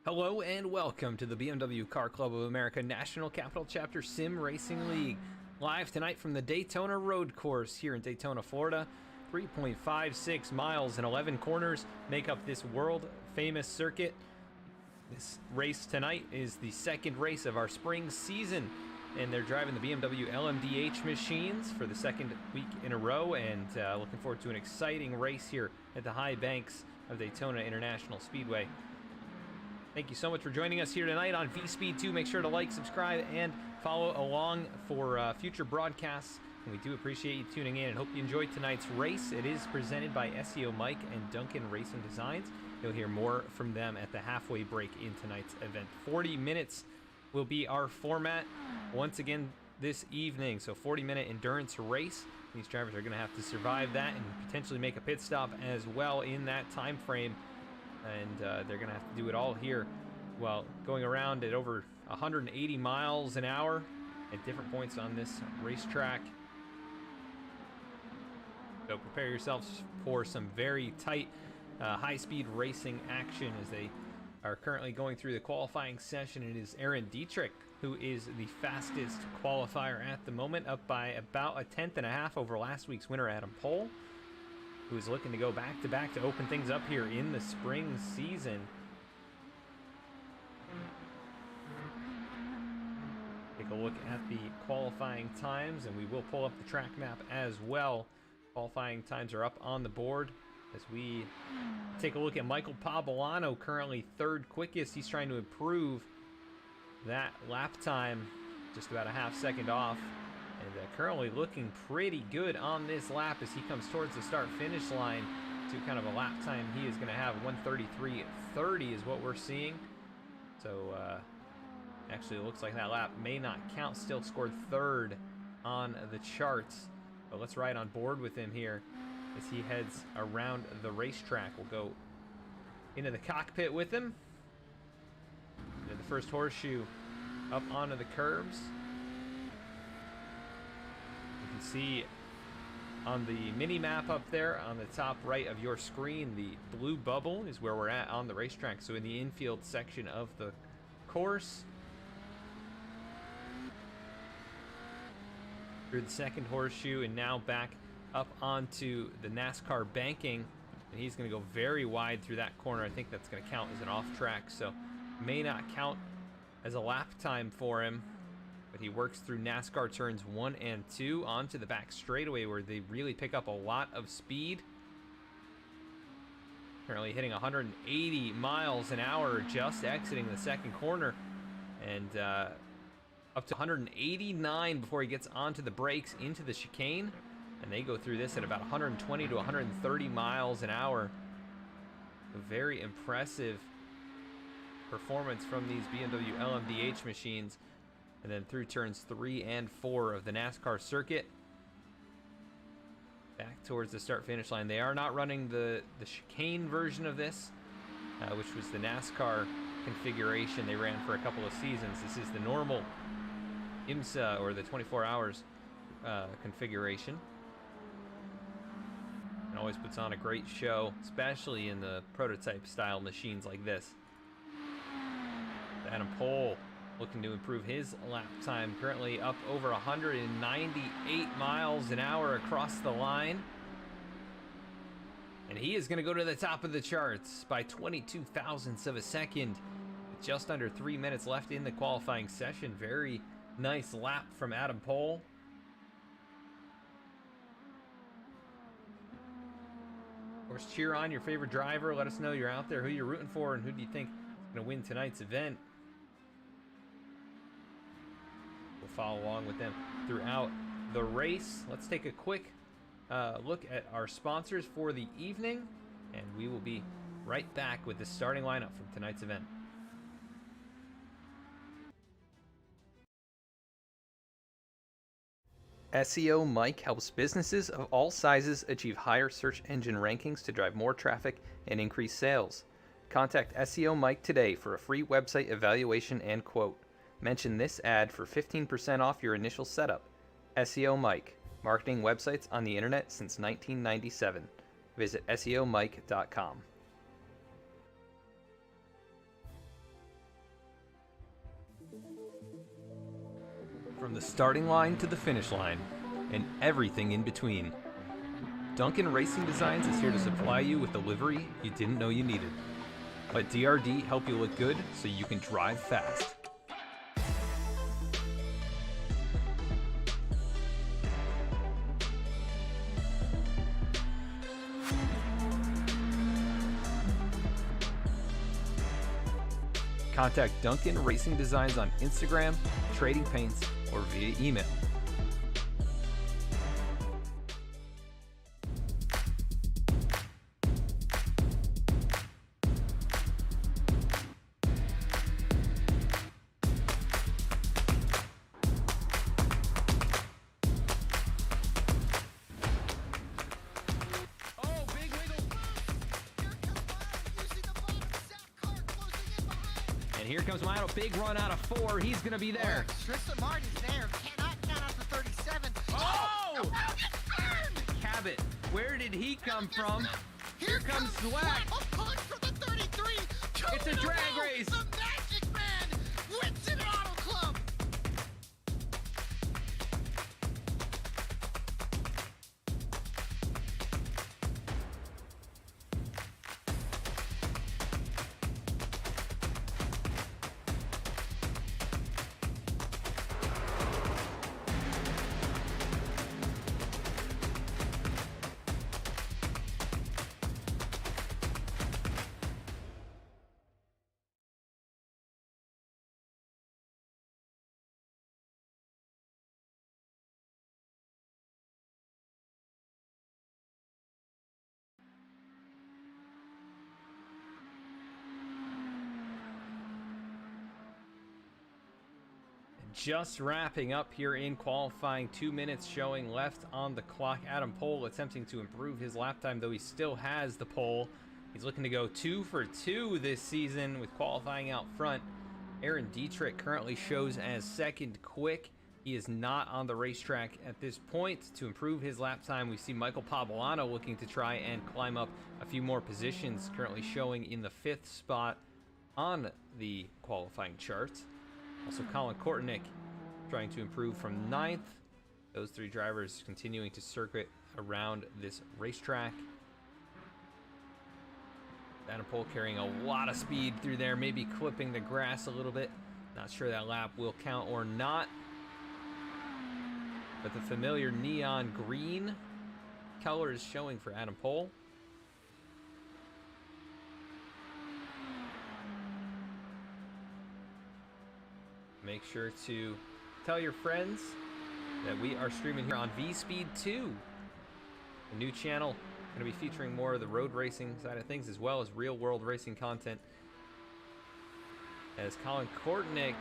Hello and welcome to the BMW Car Club of America National Capital Chapter Sim Racing League. Live tonight from the Daytona Road Course here in Daytona, Florida. 3.56 miles and 11 corners make up this world-famous circuit. This race tonight is the second race of our spring season, and they're driving the BMW LMDH machines for the second week in a row, and looking forward to an exciting race here at the high banks of Daytona International Speedway. Thank you so much for joining us here tonight on V-Speed 2. Make sure to like, subscribe, and follow along for future broadcasts. And we do appreciate you tuning in and hope you enjoyed tonight's race. It is presented by SEOMike and Duncan Racing Designs. You'll hear more from them at the halfway break in tonight's event. 40 minutes will be our format once again this evening. So 40-minute endurance race. These drivers are going to have to survive that and potentially make a pit stop as well in that time frame. And they're going to have to do it all here while going around at over 180 miles an hour at different points on this racetrack. So prepare yourselves for some very tight, high-speed racing action as they are currently going through the qualifying session. It is Aaron Dietrich who is the fastest qualifier at the moment, up by about a tenth and a half over last week's winner, Adam Pohl, who is looking to go back-to-back to open things up here in the spring season. Take a look at the qualifying times, and we will pull up the track map as well. Qualifying times are up on the board as we take a look at Michael Pavolano, currently third quickest. He's trying to improve that lap time, just about a half second off. And currently looking pretty good on this lap as he comes towards the start-finish line to kind of a lap time. He is going to have 1:33.30 is what we're seeing. So actually it looks like that lap may not count. Still scored third on the charts. But let's ride on board with him here as he heads around the racetrack. We'll go into the cockpit with him. And the first horseshoe up onto the curbs. You can see on the mini map up there on the top right of your screen, the blue bubble is where we're at on the racetrack. So in the infield section of the course. Through the second horseshoe and now back up onto the NASCAR banking. And he's going to go very wide through that corner. I think that's going to count as an off track, so may not count as a lap time for him. But he works through NASCAR turns 1 and 2 onto the back straightaway where they really pick up a lot of speed. Currently hitting 180 miles an hour just exiting the second corner. And up to 189 before he gets onto the brakes into the chicane. And they go through this at about 120 to 130 miles an hour. A very impressive performance from these BMW LMDH machines. And then through turns 3 and 4 of the NASCAR circuit. Back towards the start-finish line. They are not running the chicane version of this, which was the NASCAR configuration they ran for a couple of seasons. This is the normal IMSA, or the 24 hours configuration. And always puts on a great show, especially in the prototype-style machines like this. Adam Pohl looking to improve his lap time, currently up over 198 miles an hour across the line. And he is going to go to the top of the charts by 22 thousandths of a second. With just under 3 minutes left in the qualifying session. Very nice lap from Adam Pohl. Of course, cheer on your favorite driver. Let us know you're out there, who you're rooting for, and who do you think is going to win tonight's event. We'll follow along with them throughout the race. Let's take a quick look at our sponsors for the evening, and we will be right back with the starting lineup from tonight's event. SEOMike helps businesses of all sizes achieve higher search engine rankings to drive more traffic and increase sales. Contact SEOMike today for a free website evaluation and quote. Mention this ad for 15% off your initial setup. SEOMike, marketing websites on the internet since 1997. Visit SEOMike.com. From the starting line to the finish line, and everything in between, Duncan Racing Designs is here to supply you with the livery you didn't know you needed. Let DRD help you look good so you can drive fast. Contact Duncan Racing Designs on Instagram, trading paints, or via email. Here comes Milo, big run out of 4. He's going to be there. Tristan Martin's there. Cannot count out the 37. Oh! Cabot, where did he come from? Here comes Slack. A punch for the 33. It's a drag race. The Magic Man wins an Auto Club. Just wrapping up here in qualifying, 2 minutes showing left on the clock. Adam Pohl attempting to improve his lap time, though he still has the pole. He's looking to go 2 for 2 this season with qualifying out front. Aaron Dietrich currently shows as second quick. He is not on the racetrack at this point. To improve his lap time, we see Michael Pavolano looking to try and climb up a few more positions, currently showing in the 5th spot on the qualifying charts. Also, Colin Kortenick trying to improve from 9th. Those 3 drivers continuing to circuit around this racetrack. Adam Pohl carrying a lot of speed through there, maybe clipping the grass a little bit. Not sure that lap will count or not. But the familiar neon green color is showing for Adam Pohl. Make sure to tell your friends that we are streaming here on V-Speed 2, a new channel. Going to be featuring more of the road racing side of things as well as real-world racing content. As Colin Kortenick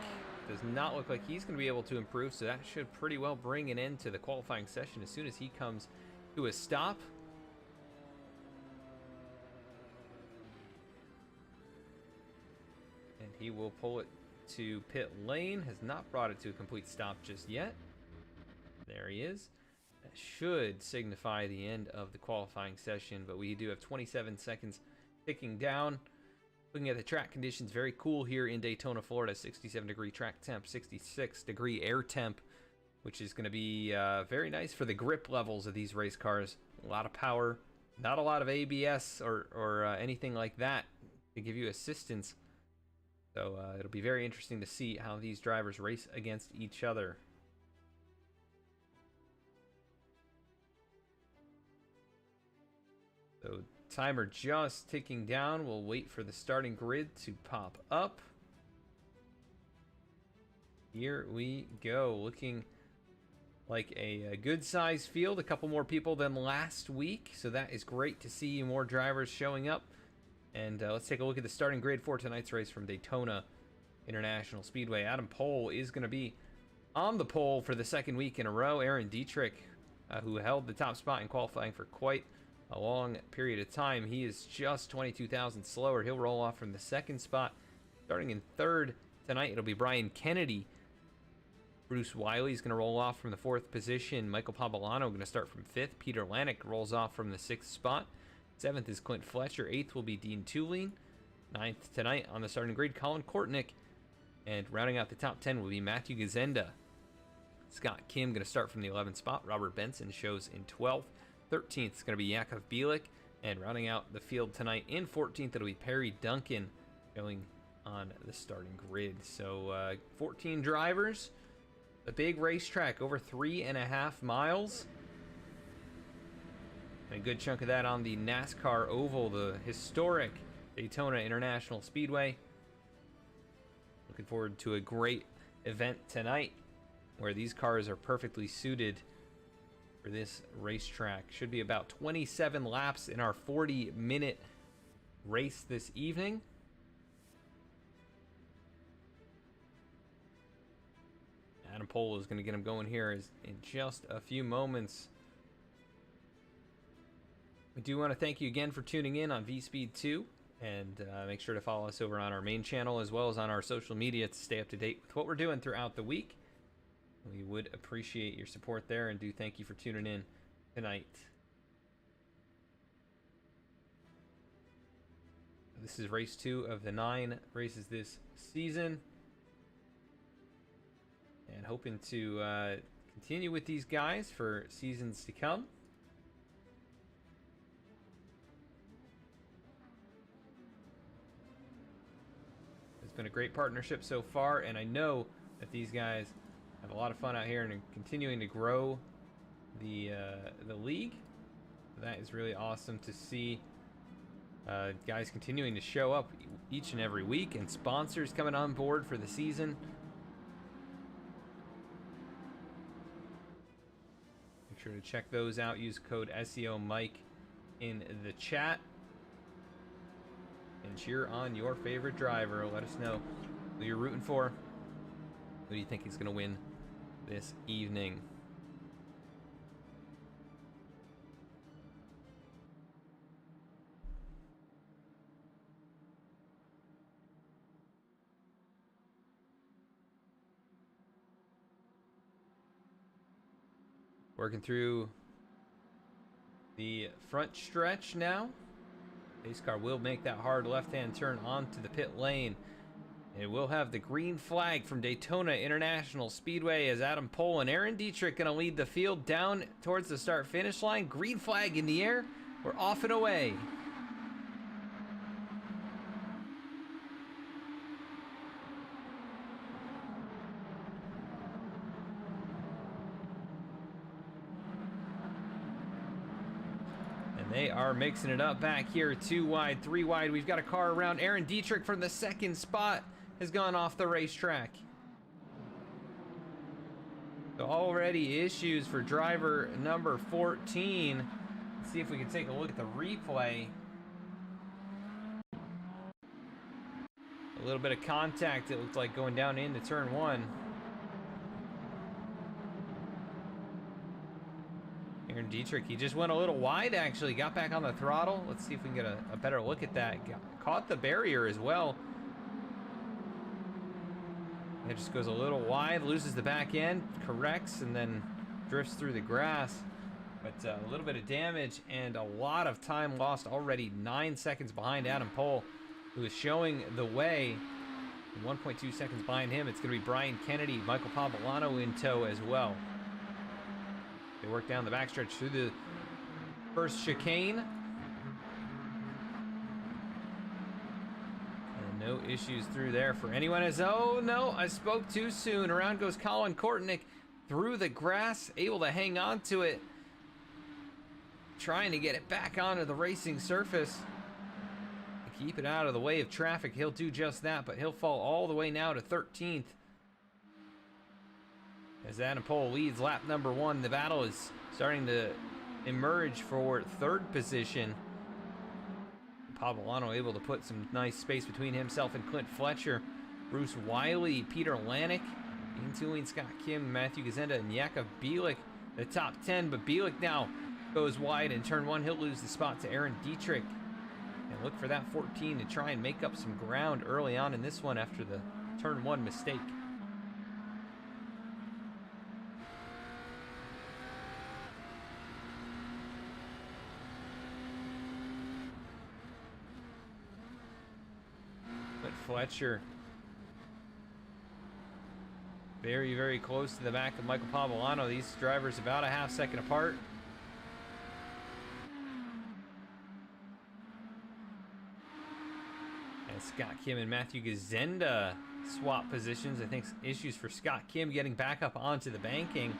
does not look like he's going to be able to improve, so that should pretty well bring an end to the qualifying session as soon as he comes to a stop. And he will pull it to pit lane. Has not brought it to a complete stop just yet. There he is. That should signify the end of the qualifying session, but we do have 27 seconds ticking down. Looking at the track conditions, very cool here in Daytona, Florida. 67-degree track temp, 66-degree air temp, which is going to be very nice for the grip levels of these race cars. A lot of power, not a lot of ABS or anything like that to give you assistance. So it'll be very interesting to see how these drivers race against each other. So timer just ticking down. We'll wait for the starting grid to pop up. Here we go. Looking like a good size field. A couple more people than last week. So that is great to see more drivers showing up. And let's take a look at the starting grid for tonight's race from Daytona International Speedway. Adam Pohl is going to be on the pole for the 2nd week in a row. Aaron Dietrich, who held the top spot in qualifying for quite a long period of time. He is just 22,000 slower. He'll roll off from the 2nd spot. Starting in 3rd tonight, it'll be Brian Kennedy. Bruce Wiley is going to roll off from the 4th position. Michael Pavolano going to start from 5th. Peter Lanick rolls off from the 6th spot. 7th is Clint Fletcher. 8th will be Dean Tulane. 9th tonight on the starting grid, Colin Kortenick. And rounding out the top 10 will be Matthew Gazenda. Scott Kim going to start from the 11th spot. Robert Benson shows in 12th. 13th is going to be Yakov Bielik. And rounding out the field tonight in 14th, it'll be Perry Duncan going on the starting grid. So 14 drivers. A big racetrack, over 3.5 miles. And a good chunk of that on the NASCAR Oval, the historic Daytona International Speedway. Looking forward to a great event tonight where these cars are perfectly suited for this racetrack. Should be about 27 laps in our 40-minute race this evening. Adam Pohl is going to get him going here in just a few moments. We do want to thank you again for tuning in on VSpeed 2, and make sure to follow us over on our main channel as well as on our social media to stay up to date with what we're doing throughout the week. We would appreciate your support there, and do thank you for tuning in tonight. This is race 2 of the 9 races this season, and hoping to continue with these guys for seasons to come. It's been a great partnership so far, and I know that these guys have a lot of fun out here and are continuing to grow the league. That is really awesome to see. Guys continuing to show up each and every week, and sponsors coming on board for the season. Make sure to check those out. Use code SEOMike in the chat and cheer on your favorite driver. Let us know who you're rooting for. Who do you think is going to win this evening? Working through the front stretch now. Pace car will make that hard left-hand turn onto the pit lane. It will have the green flag from Daytona International Speedway as Adam Pohl and Aaron Dietrich going to lead the field down towards the start-finish line. Green flag in the air. We're off and away. They are mixing it up back here. 2 wide, 3 wide. We've got a car around. Aaron Dietrich from the 2nd spot has gone off the racetrack. So already issues for driver number 14. Let's see if we can take a look at the replay. A little bit of contact, it looked like, going down into turn 1. Aaron Dietrich, he just went a little wide, actually. Got back on the throttle. Let's see if we can get a better look at that. Caught the barrier as well. It just goes a little wide, loses the back end, corrects, and then drifts through the grass. But a little bit of damage and a lot of time lost already. 9 seconds behind Adam Pohl, who is showing the way. 1.2 seconds behind him, it's going to be Brian Kennedy, Michael Pavolano in tow as well. They work down the backstretch through the first chicane. And no issues through there for anyone. As, oh no, I spoke too soon. Around goes Colin Kortnick through the grass, able to hang on to it. Trying to get it back onto the racing surface. Keep it out of the way of traffic. He'll do just that, but he'll fall all the way now to 13th. As Adam Pohl leads lap number 1, the battle is starting to emerge for 3rd position. Pavolano able to put some nice space between himself and Clint Fletcher. Bruce Wiley, Peter Lanik, Ian Tooling, Scott Kim, Matthew Gazenda, and Yakov Bielik, the top 10. But Bielik now goes wide in turn 1. He'll lose the spot to Aaron Dietrich. And look for that 14 to try and make up some ground early on in this one after the turn 1 mistake. Fletcher Very, very close to the back of Michael Pavolano. These drivers about a half second apart. And Scott Kim and Matthew Gazenda swap positions. I think issues for Scott Kim getting back up onto the banking.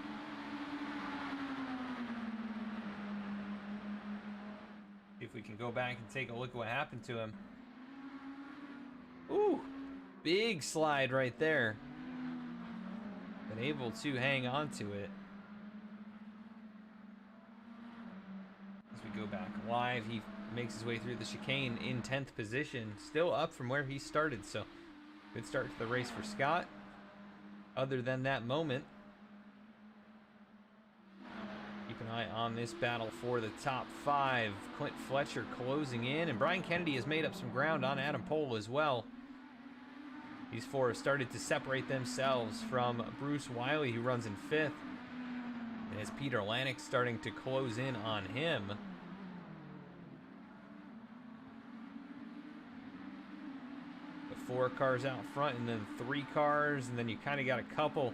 See if we can go back and take a look at what happened to him. Ooh, big slide right there. Been able to hang on to it. As we go back live, he makes his way through the chicane in 10th position. Still up from where he started, so good start to the race for Scott. Other than that moment, keep an eye on this battle for the top 5. Clint Fletcher closing in, and Brian Kennedy has made up some ground on Adam Pohl as well. These 4 have started to separate themselves from Bruce Wiley, who runs in 5th. And as Peter Lanik starting to close in on him. The 4 cars out front, and then 3 cars, and then you kind of got a couple,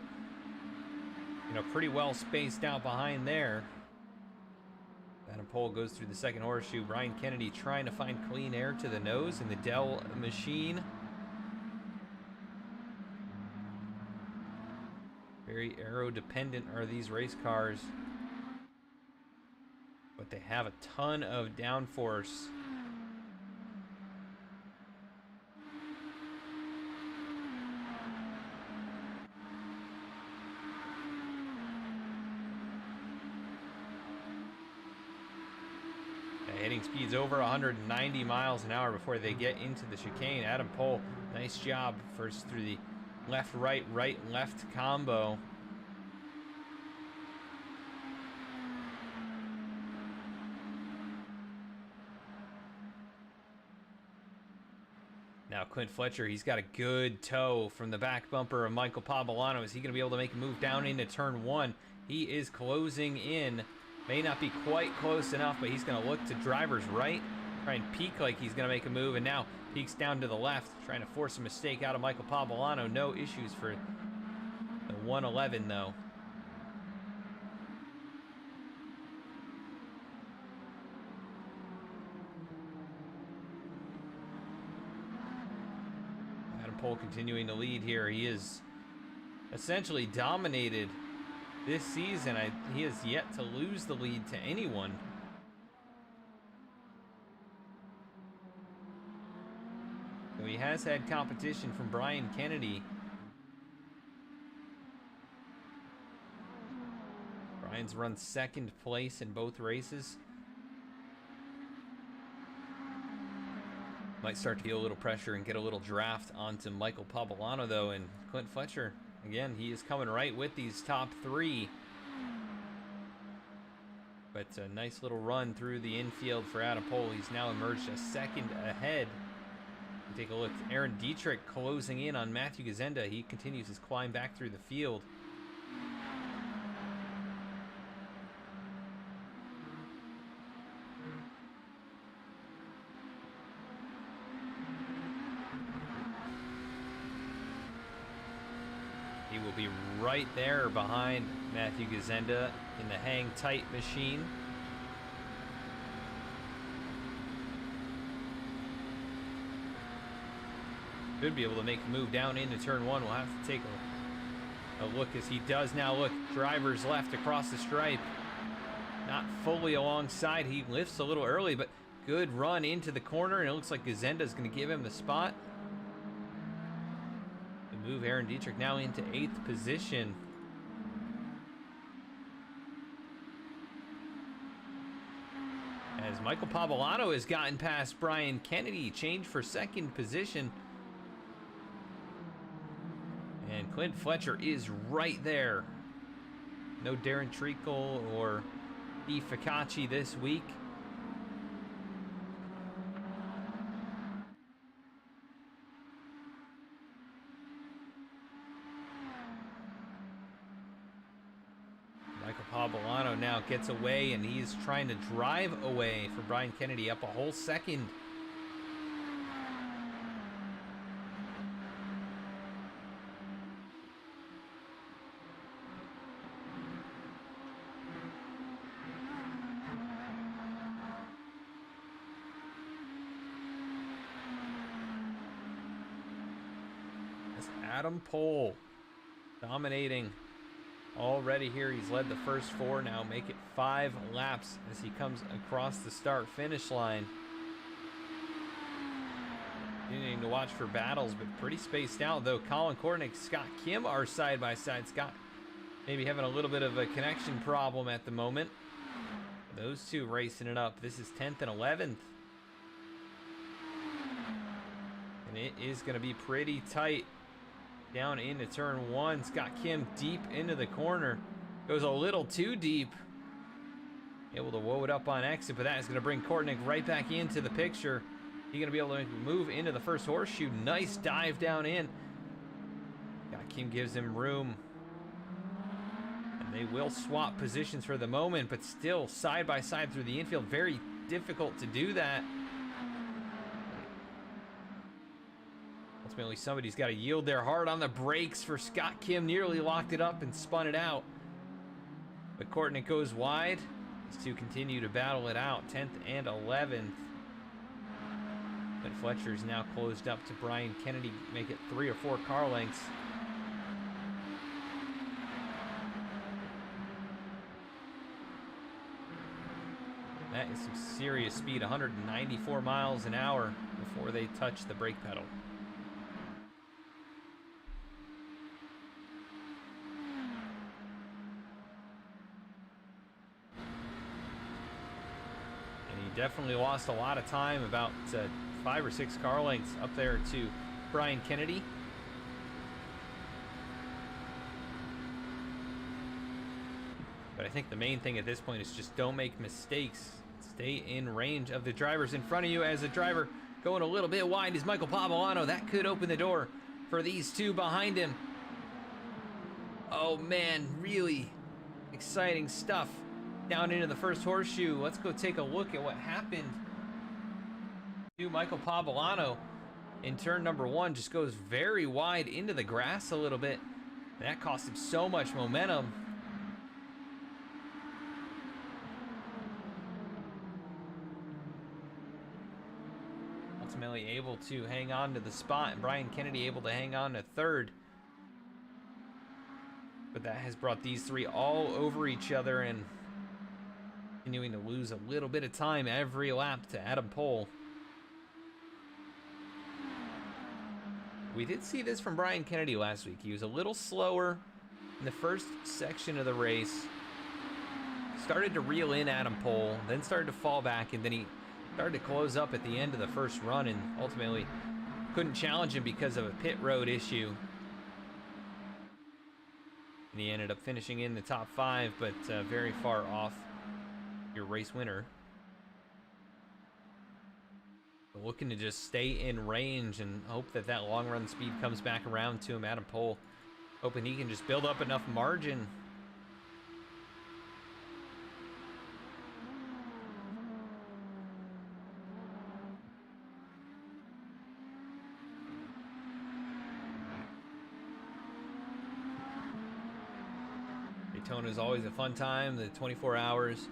pretty well spaced out behind there. Adam Pohl goes through the second horseshoe. Brian Kennedy trying to find clean air to the nose in the Dell machine. Very aero dependent are these race cars, but they have a ton of downforce. Hitting speeds over 190 miles an hour before they get into the chicane. Adam Pohl, nice job first through the left, right, right, left combo. Now Clint Fletcher, he's got a good toe from the back bumper of Michael Pavolano. Is he going to be able to make a move down into turn 1? He is closing in. May not be quite close enough, but he's going to look to driver's right. Try and peek like he's going to make a move, and now peeks down to the left, trying to force a mistake out of Michael Pavolano. No issues for the 111, though. Adam Pohl continuing to lead here. He is essentially dominated this season. He has yet to lose the lead to anyone. So he has had competition from Brian Kennedy. Brian's run second place in both races. Might start to feel a little pressure and get a little draft onto Michael Pavolano, though, and Clint Fletcher, again, he is coming right with these top 3. But a nice little run through the infield for Adam Pohl. He's now emerged a second ahead. Take a look. Aaron Dietrich closing in on Matthew Gazenda. He continues his climb back through the field. He will be right there behind Matthew Gazenda in the hang tight machine. Should be able to make a move down into turn 1. We'll have to take a look as he does now. Look, driver's left across the stripe. Not fully alongside. He lifts a little early, but good run into the corner, and it looks like Gazenda is going to give him the spot. Move Aaron Dietrich now into 8th position. As Michael Pavolano has gotten past Brian Kennedy, change for 2nd position. And Clint Fletcher is right there. No Darren Treacle or E. Ficacci this week. Pavolano now gets away, and he's trying to drive away for Brian Kennedy, up a whole second. Adam Pohl dominating already here. He's led the first 4, now make it 5 laps as he comes across the start-finish line. Continuing to watch for battles, but pretty spaced out, though. Colin Kornick, Scott Kim are side by side. Scott maybe having a little bit of a connection problem at the moment. Those two racing it up. This is 10th and 11th. And it is going to be pretty tight down into turn 1. Scott Kim deep into the corner. Goes a little too deep. Able to woe it up on exit, but that is going to bring Kornick right back into the picture. He's going to be able to move into the first horseshoe. Nice dive down in. Scott Kim gives him room. And they will swap positions for the moment, but still side by side through the infield. Very difficult to do that. Ultimately, somebody's got to yield their hard on the brakes for Scott Kim. Nearly locked it up and spun it out. But Kornick goes wide. These two continue to battle it out. 10th and 11th. But Fletcher's now closed up to Brian Kennedy. Make it 3 or 4 car lengths. That is some serious speed. 194 miles an hour before they touch the brake pedal. Definitely lost a lot of time, about 5 or 6 car lengths up there to Brian Kennedy. But I think the main thing at this point is just don't make mistakes. Stay in range of the drivers in front of you. As a driver going a little bit wide is Michael Pavolano. That could open the door for these two behind him. Oh man, really exciting stuff. Down into the first horseshoe. Let's go take a look at what happened to Michael Pavolano in turn number 1. Just goes very wide into the grass a little bit. And that cost him so much momentum. Ultimately able to hang on to the spot, and Brian Kennedy able to hang on to 3rd. But that has brought these 3 all over each other and continuing to lose a little bit of time every lap to Adam Pohl. We did see this from Brian Kennedy last week. He was a little slower in the first section of the race. Started to reel in Adam Pohl, then started to fall back, and then he started to close up at the end of the first run and ultimately couldn't challenge him because of a pit road issue. And he ended up finishing in the top 5, but very far off your race winner. But looking to just stay in range and hope that that long run speed comes back around to him. Adam Pohl hoping he can just build up enough margin. Daytona is always a fun time, the 24 hours.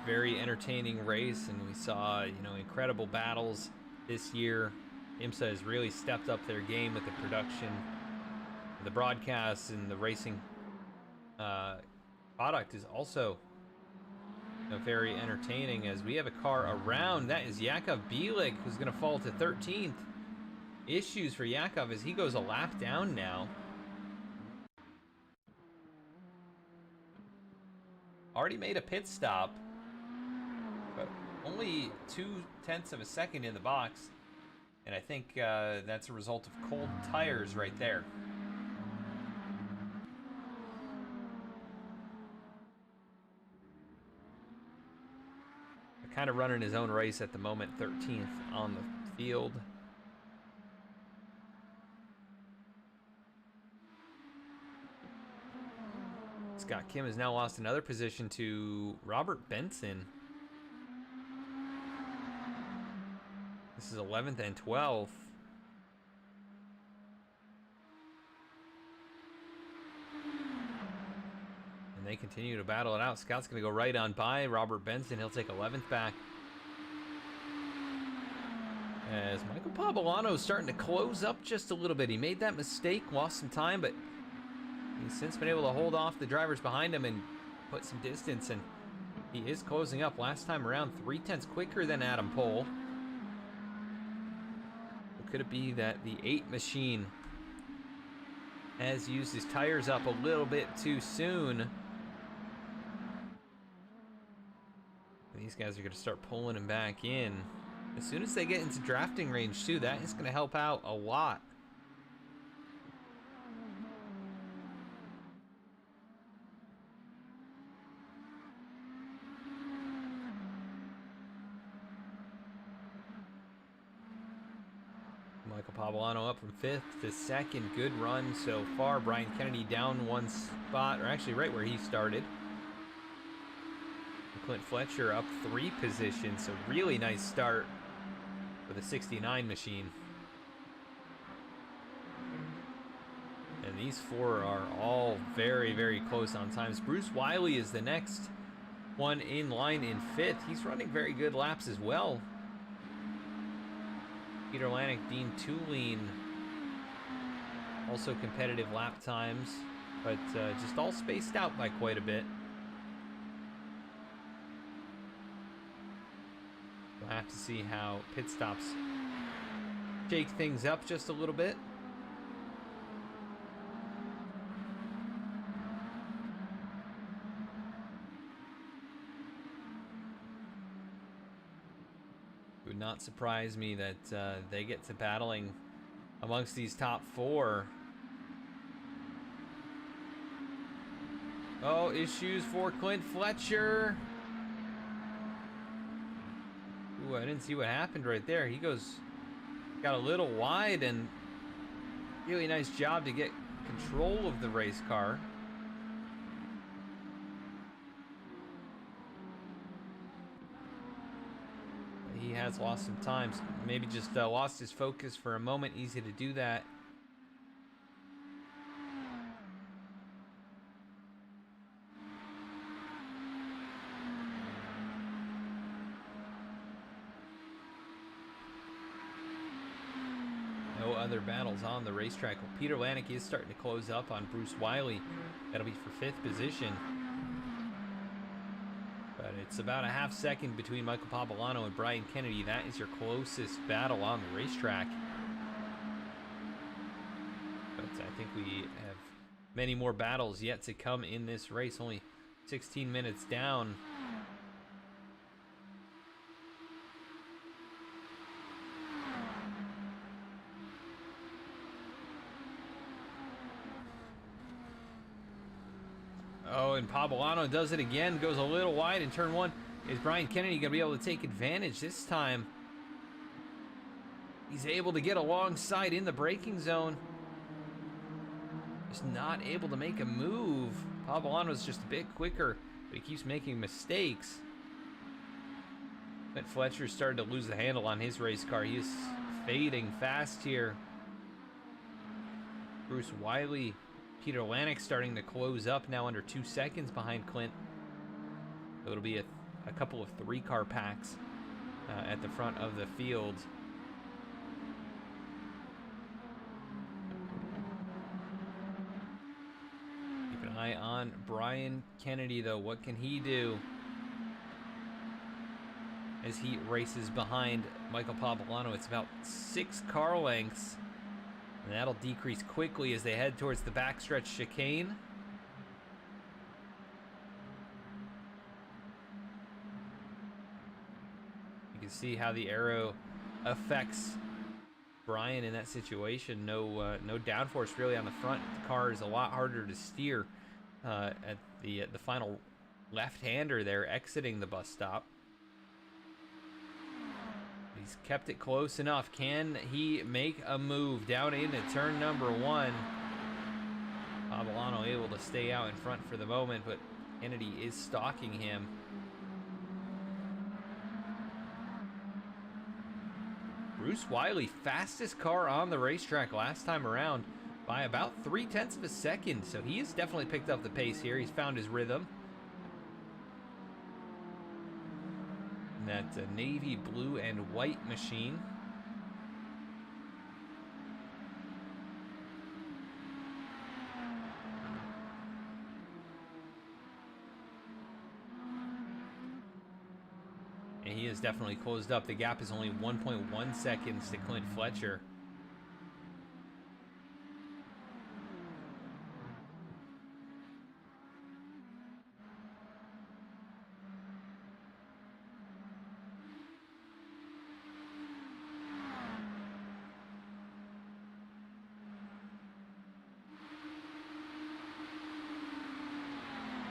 Very entertaining race, and we saw, incredible battles this year. IMSA has really stepped up their game with the production, the broadcasts, and the racing product is also very entertaining. As we have a car around, that is Yakov Bielik, who's going to fall to 13th. Issues for Yakov as he goes a lap down now. Already made a pit stop. But only 0.2 of a second in the box. And I think that's a result of cold tires right there. Kind of running his own race at the moment, 13th on the field. Scott Kim has now lost another position to Robert Benson. This is 11th and 12th. And they continue to battle it out. Scott's going to go right on by Robert Benson. He'll take 11th back. as Michael Pavolano is starting to close up just a little bit. He made that mistake, lost some time, but he's since been able to hold off the drivers behind him and put some distance, and he is closing up. Last time around, 0.3 quicker than Adam Pohl. Could it be that the 8 machine has used his tires up a little bit too soon? These guys are going to start pulling him back in. As soon as they get into drafting range too, that is going to help out a lot. Michael Pavolano up from 5th to 2nd. Good run so far. Brian Kennedy down 1 spot, or actually right where he started. Clint Fletcher up 3 positions, so really nice start for the 69 machine. And these 4 are all very, very close on times. Bruce Wiley is the next one in line in 5th. He's running very good laps as well. Peter Lanek, Dean Tulane, also competitive lap times, but just all spaced out by quite a bit. We'll have to see how pit stops shake things up just a little bit. It would not surprise me that they get to battling amongst these top 4. Oh, issues for Clint Fletcher. Ooh, I didn't see what happened right there. He got a little wide, and really nice job to get control of the race car. He has lost some time. Maybe just lost his focus for a moment. Easy to do that. No other battles on the racetrack. Well, Peter Lanek is starting to close up on Bruce Wiley. That'll be for 5th position. But it's about a half second between Michael Pavolano and Brian Kennedy. That is your closest battle on the racetrack. But I think we have many more battles yet to come in this race. Only 16 minutes down. Oh, and Pavolano does it again, goes a little wide in turn 1. Is Brian Kennedy going to be able to take advantage this time? He's able to get alongside in the braking zone. Just not able to make a move. Pavolano's just a bit quicker, but he keeps making mistakes. Clint Fletcher's started to lose the handle on his race car. He is fading fast here. Bruce Wiley, Peter Lanek starting to close up now, under 2 seconds behind Clint. So it'll be a couple of 3-car packs at the front of the field. Keep an eye on Brian Kennedy, though. What can he do as he races behind Michael Pavolano? It's about 6 car lengths. And that'll decrease quickly as they head towards the backstretch chicane. You can see how the aero affects Brian in that situation. No downforce really on the front. The car is a lot harder to steer at the final left-hander there, exiting the bus stop. He's kept it close enough. Can he make a move down into turn number 1? Pavolano able to stay out in front for the moment, but Kennedy is stalking him. Bruce Wiley, fastest car on the racetrack last time around by about 0.3 of a second. So he has definitely picked up the pace here. He's found his rhythm. That navy blue and white machine. he has definitely closed up. The gap is only 1.1 seconds to Clint Fletcher.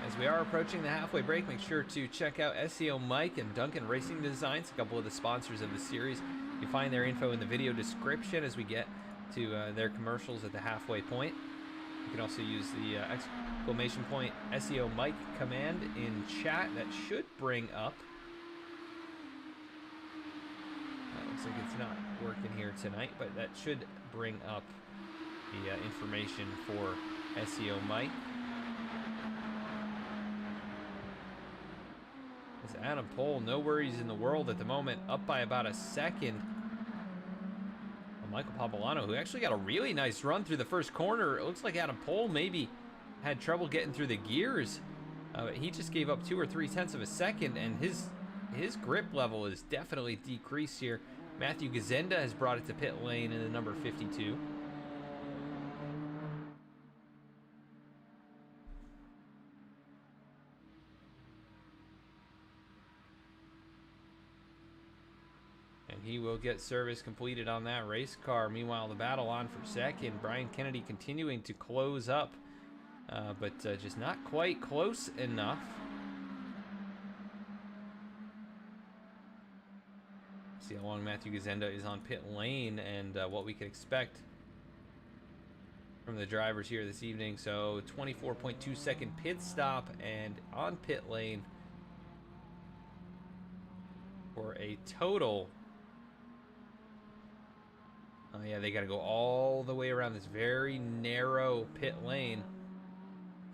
As we are approaching the halfway break, make sure to check out SEOMike and Duncan Racing Designs, a couple of the sponsors of the series. You find their info in the video description as we get to their commercials at the halfway point. You can also use the exclamation point SEOMike command in chat. That should bring up. Looks like it's not working here tonight, but that should bring up the information for SEOMike. It's Adam Pohl, no worries in the world at the moment, up by about a second. Well, Michael Papalano, who actually got a really nice run through the first corner. It looks like Adam Pohl maybe had trouble getting through the gears. He just gave up 2 or 3 tenths of a second, and his grip level is definitely decreased here. Matthew Gazenda has brought it to pit lane in the number 52. He will get service completed on that race car. Meanwhile, the battle on for second. Brian Kennedy continuing to close up, but just not quite close enough. See how long Matthew Gazenda is on pit lane and what we can expect from the drivers here this evening. So 24.2 second pit stop and on pit lane for a total. Oh yeah, they got to go all the way around this very narrow pit lane,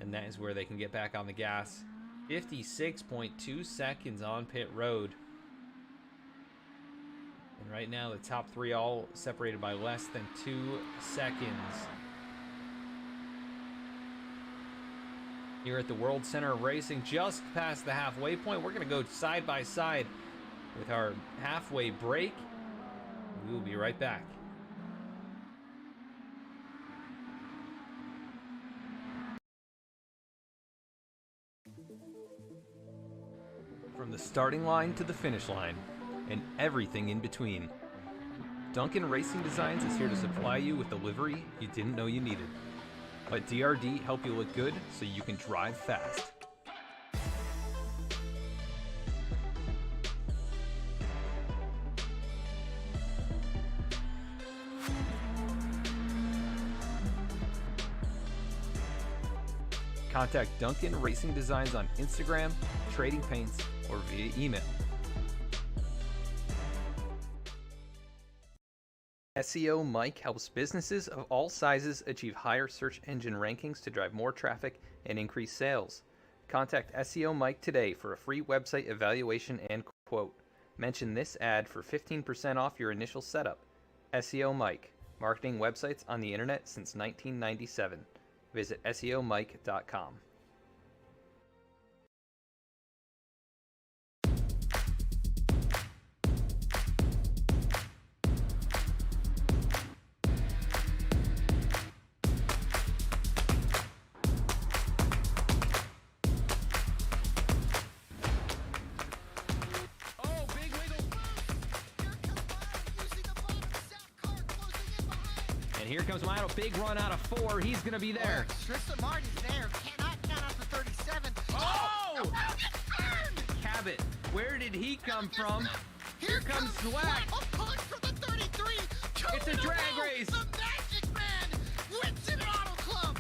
and that is where they can get back on the gas. 56.2 seconds on pit road. And right now, the top 3 all separated by less than 2 seconds. Here at the World Center of Racing, just past the halfway point, we're going to go side by side with our halfway break. We will be right back. From the starting line to the finish line, and everything in between, Duncan Racing Designs is here to supply you with the livery you didn't know you needed. Let DRD help you look good so you can drive fast. Contact Duncan Racing Designs on Instagram, Trading Paints, or via email. SEOMike helps businesses of all sizes achieve higher search engine rankings to drive more traffic and increase sales. Contact SEOMike today for a free website evaluation and quote. Mention this ad for 15% off your initial setup. SEOMike, marketing websites on the internet since 1997. Visit SEOMike.com. Here comes Milo, big run out of 4. He's going to be there. Tristan Martin's there. Cannot count out the 37. Oh! Cabot, where did he come from? Here comes Zwack. A push for the 33. It's a drag race. The Magic Man wins it Auto Club.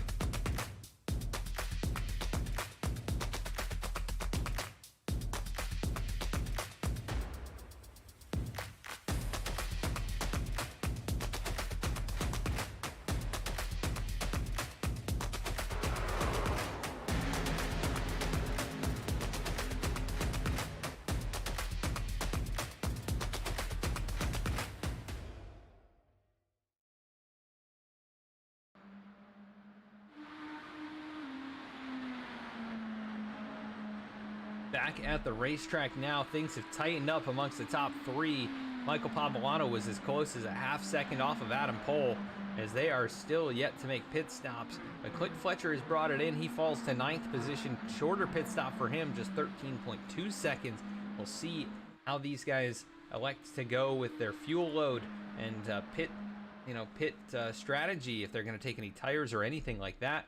back at the racetrack now. Things have tightened up amongst the top three. Michael Pavolano was as close as a half second off of Adam Pohl, as they are still yet to make pit stops. But Clint Fletcher has brought it in. He falls to 9th position. Shorter pit stop for him, just 13.2 seconds. We'll see how these guys elect to go with their fuel load and pit strategy, if they're going to take any tires or anything like that.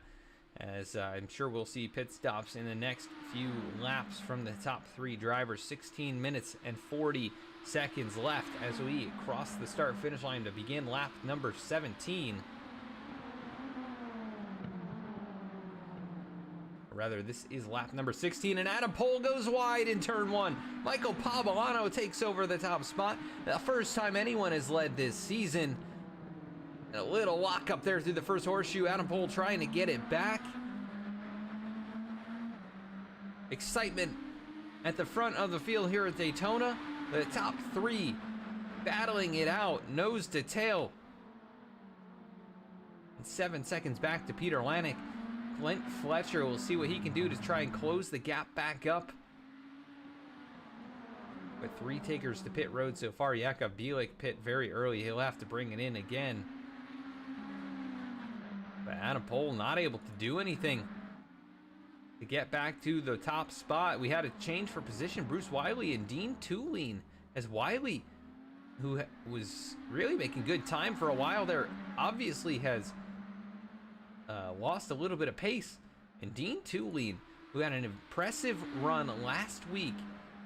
As I'm sure we'll see pit stops in the next few laps from the top three drivers. 16 minutes and 40 seconds left as we cross the start-finish line to begin lap number 17. Or rather, this is lap number 16, and Adam Pohl goes wide in turn one. Michael Pavolano takes over the top spot. The first time anyone has led this season. A little lock up there through the first horseshoe. Adam Pohl trying to get it back. Excitement at the front of the field here at Daytona. The top three battling it out, nose to tail. And 7 seconds back to Peter Lanick. Clint Fletcher will see what he can do to try and close the gap back up. With 3 takers to pit road so far. Jakub Bielik pit very early. He'll have to bring it in again. But Adam Pohl not able to do anything to get back to the top spot. We had a change for position. Bruce Wiley and Dean Tulane, as Wiley, who was really making good time for a while there, obviously has lost a little bit of pace. And Dean Tulane, who had an impressive run last week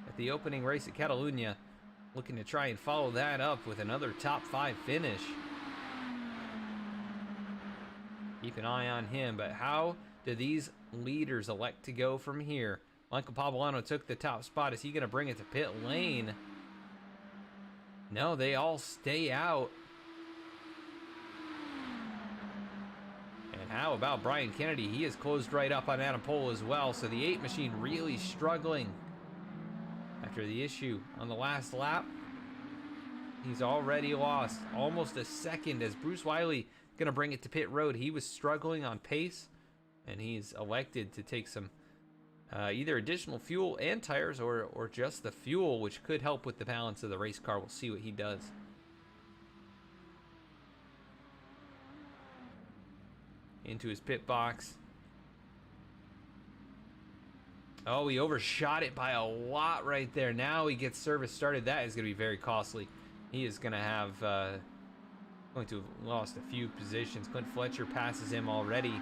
at the opening race at Catalunya, looking to try and follow that up with another top 5 finish. Keep an eye on him, but how do these leaders elect to go from here? Michael Pavolano took the top spot. Is he going to bring it to pit lane? No, they all stay out. And how about Brian Kennedy? He has closed right up on Adam Pohl as well, so the 8 machine really struggling after the issue on the last lap. He's already lost almost a second as Bruce Wiley going to bring it to pit road. He was struggling on pace, and he's elected to take some either additional fuel and tires or just the fuel, which could help with the balance of the race car. We'll see what he does. Into his pit box. Oh, he overshot it by a lot right there. Now he gets service started. That is going to be very costly. He is going to have going to have lost a few positions. Clint Fletcher passes him already.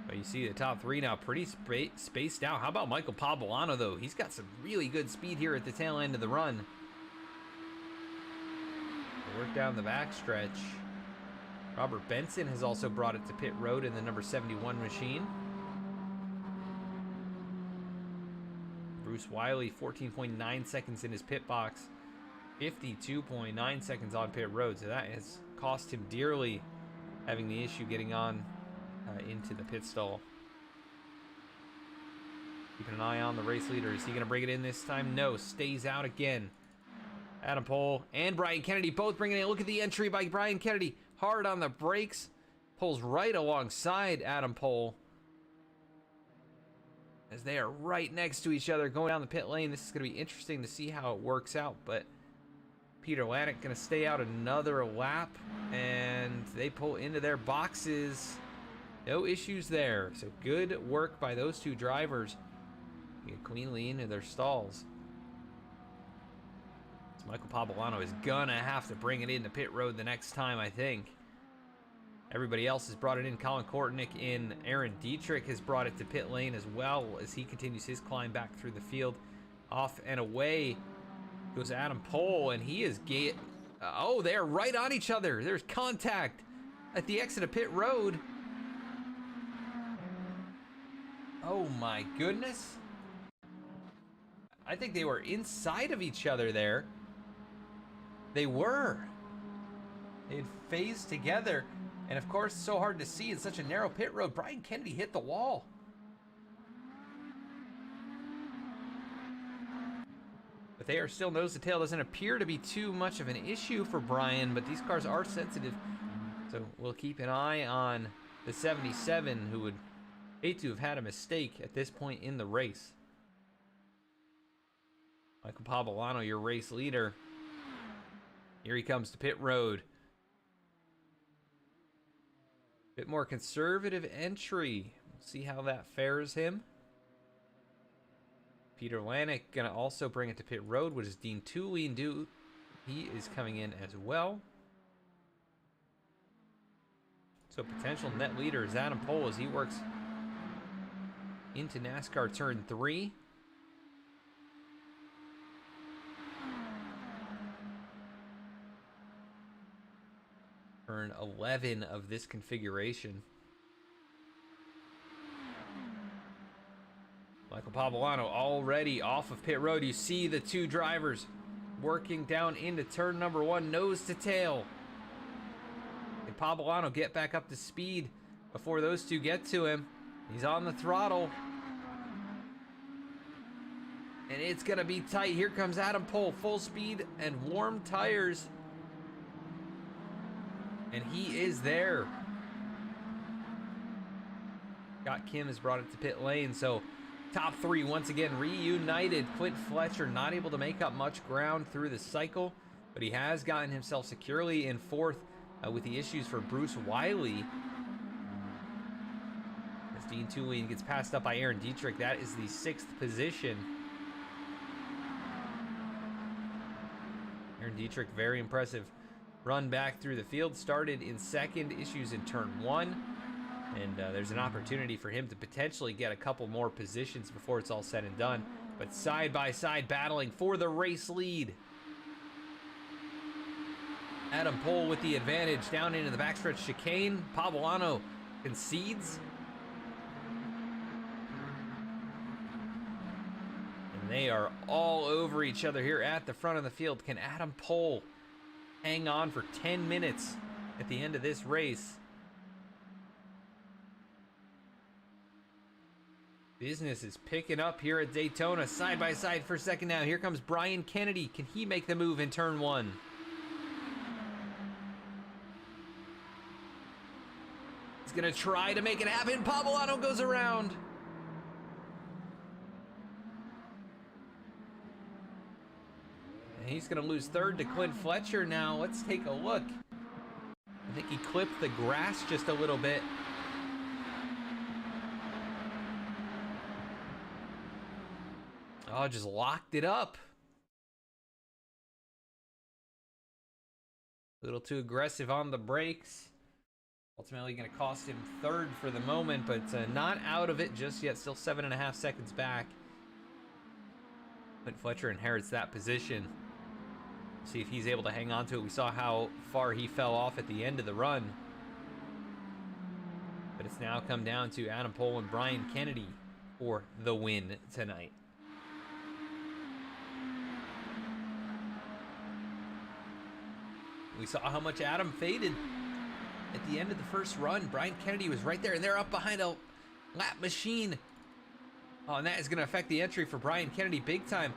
But you see the top 3 now pretty spaced out. How about Michael Pavolano, though? He's got some really good speed here at the tail end of the run. Work down the backstretch. Robert Benson has also brought it to pit road in the number 71 machine. Bruce Wiley, 14.9 seconds in his pit box. 52.9 seconds on pit road, so that has cost him dearly, having the issue getting on into the pit stall. Keeping an eye on the race leader. Is he going to bring it in this time? No, stays out again. Adam Pohl and Brian Kennedy both bringing it in. Look at the entry by Brian Kennedy. Hard on the brakes. Pulls right alongside Adam Pohl, as they are right next to each other going down the pit lane. This is going to be interesting to see how it works out, but Peter Lanick going to stay out another lap, and they pull into their boxes. No issues there. So good work by those two drivers. Get cleanly into their stalls. So Michael Pavolano is going to have to bring it into pit road the next time, I think. Everybody else has brought it in. Colin Kortnick in. Aaron Dietrich has brought it to pit lane as well as he continues his climb back through the field. Off and away goes Adam Pohl, and he is oh, they're right on each other. There's contact at the exit of pit road. Oh my goodness. I think they were inside of each other there. They were. They had phased together. And of course, so hard to see in such a narrow pit road. Brian Kennedy hit the wall. But they are still nose to tail. Doesn't appear to be too much of an issue for Brian, but these cars are sensitive. So we'll keep an eye on the 77, who would Hate to have had a mistake at this point in the race. Michael Pavolano, your race leader. Here he comes to pit road. Bit more conservative entry. We'll see how that fares him. Peter Lanik gonna also bring it to pit road. What does Dean Tulien do? He is coming in as well. So potential net leader is Adam Pohl as he works into NASCAR turn 3. Turn 11 of this configuration. Michael Pavolano already off of pit road. You see the two drivers working down into turn number 1, nose to tail. Can Pavolano get back up to speed before those two get to him? He's on the throttle. And it's gonna be tight. Here comes Adam Pohl, full speed and warm tires. And he is there. Scott Kim has brought it to pit lane, so top 3 once again reunited. Clint Fletcher not able to make up much ground through the cycle, but he has gotten himself securely in 4th with the issues for Bruce Wiley. As Dean Tulien gets passed up by Aaron Dietrich, that is the 6th position. Aaron Dietrich, very impressive run back through the field. Started in 2nd, issues in turn 1. And there's an opportunity for him to potentially get a couple more positions before it's all said and done. But side by side battling for the race lead. Adam Pohl with the advantage down into the backstretch chicane. Pavolano concedes. And they are all over each other here at the front of the field. Can Adam Pohl hang on for 10 minutes at the end of this race? Business is picking up here at Daytona. Side by side for second now. Here comes Brian Kennedy. Can he make the move in turn 1? He's gonna try to make it happen. Pavolano goes around. And he's gonna lose 3rd to Clint Fletcher now. Let's take a look. I think he clipped the grass just a little bit. Oh, just locked it up. A little too aggressive on the brakes. Ultimately going to cost him 3rd for the moment, but not out of it just yet. Still 7.5 seconds back. Clint Fletcher inherits that position. See if he's able to hang on to it. We saw how far he fell off at the end of the run. But it's now come down to Adam Pohl and Brian Kennedy for the win tonight. We saw how much Adam faded at the end of the first run. Brian Kennedy was right there, and they're up behind a lap machine. Oh, and that is going to affect the entry for Brian Kennedy big time.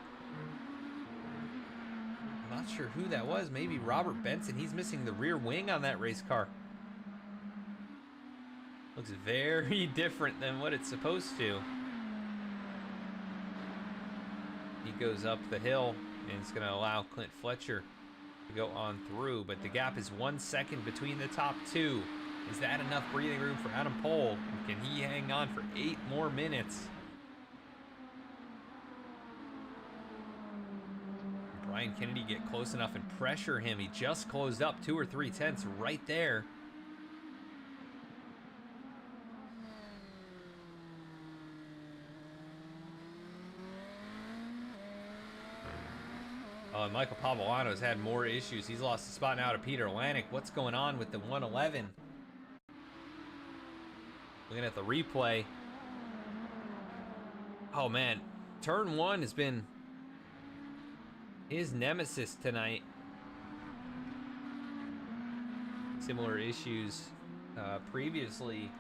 I'm not sure who that was. Maybe Robert Benson. He's missing the rear wing on that race car. Looks very different than what it's supposed to. He goes up the hill, and it's going to allow Clint Fletcher to go on through, but the gap is 1 second between the top 2. Is that enough breathing room for Adam Pohl? Can he hang on for 8 more minutes? Brian Kennedy get close enough and pressure him. He just closed up 2 or 3 tenths right there. Michael Pavolano's had more issues. He's lost a spot now to Peter Lanik. What's going on with the 111? Looking at the replay. Oh man, turn 1 has been his nemesis tonight. Similar issues previously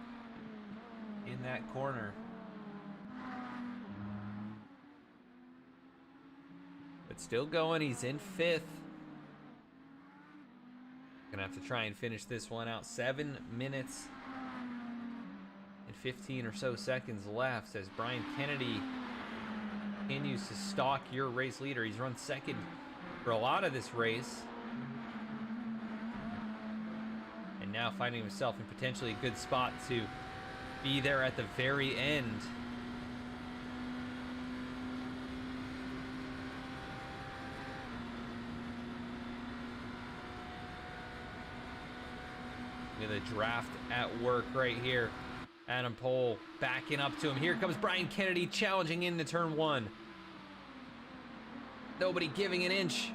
in that corner. But still going, he's in 5th. Gonna have to try and finish this one out. 7 minutes and 15 or so seconds left as Brian Kennedy continues to stalk your race leader. He's run second for a lot of this race. And now finding himself in potentially a good spot to be there at the very end. Look at the draft at work right here. Adam Pohl backing up to him. Here comes Brian Kennedy challenging into turn 1. Nobody giving an inch.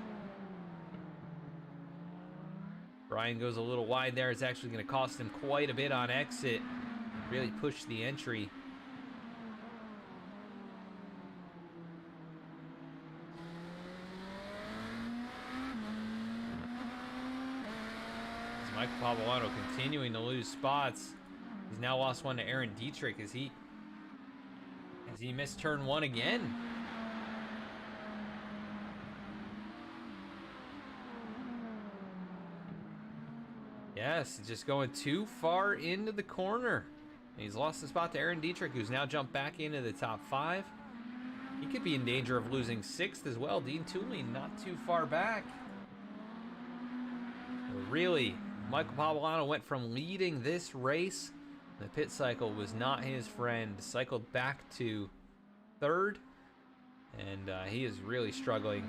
Brian goes a little wide there. It's actually going to cost him quite a bit on exit. Really push the entry. Michael Pavolano continuing to lose spots. He's now lost one to Aaron Dietrich. Has he missed turn 1 again? Yes, just going too far into the corner. And he's lost the spot to Aaron Dietrich, who's now jumped back into the top 5. He could be in danger of losing 6th as well. Dean Tooley not too far back. Really, Michael Pavolano went from leading this race. The pit cycle was not his friend. Cycled back to 3rd, and he is really struggling.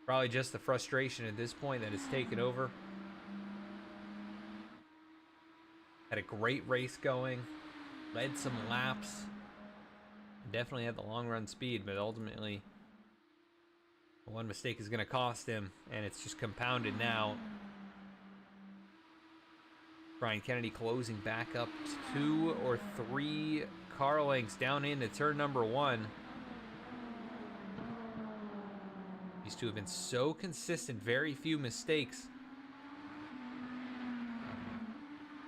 Probably just the frustration at this point that has taken over. Had a great race going, led some laps, definitely had the long run speed, but ultimately one mistake is going to cost him, and it's just compounded now. Brian Kennedy closing back up 2 or 3 car lengths down into turn number 1. These two have been so consistent, very few mistakes.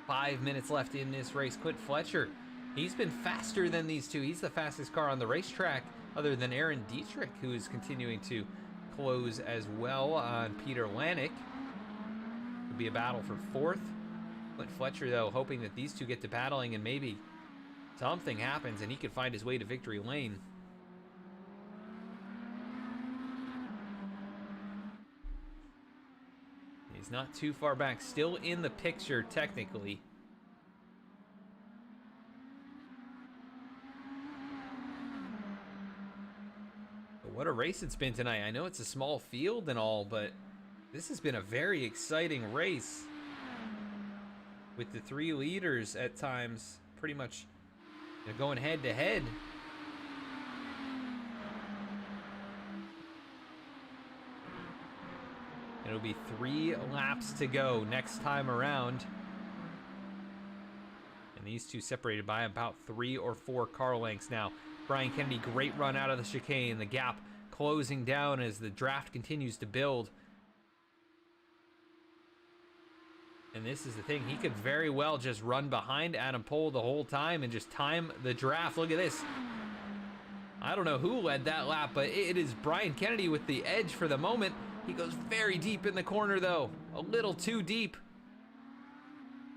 5 minutes left in this race. Clint Fletcher, he's been faster than these two. He's the fastest car on the racetrack, other than Aaron Dietrich, who is continuing to close as well on Peter Lanik. It'll be a battle for 4th. Clint Fletcher, though, hoping that these two get to battling and maybe something happens and he can find his way to victory lane. He's not too far back, still in the picture technically. But what a race it's been tonight. I know it's a small field and all, but this has been a very exciting race, with the 3 leaders at times pretty much going head to head. It'll be 3 laps to go next time around. And these two separated by about 3 or 4 car lengths now. Brian Kennedy, great run out of the chicane. The gap closing down as the draft continues to build. And this is the thing, he could very well just run behind Adam Pohl the whole time and just time the draft. Look at this. I don't know who led that lap, but it is Brian Kennedy with the edge for the moment. He goes very deep in the corner though, a little too deep.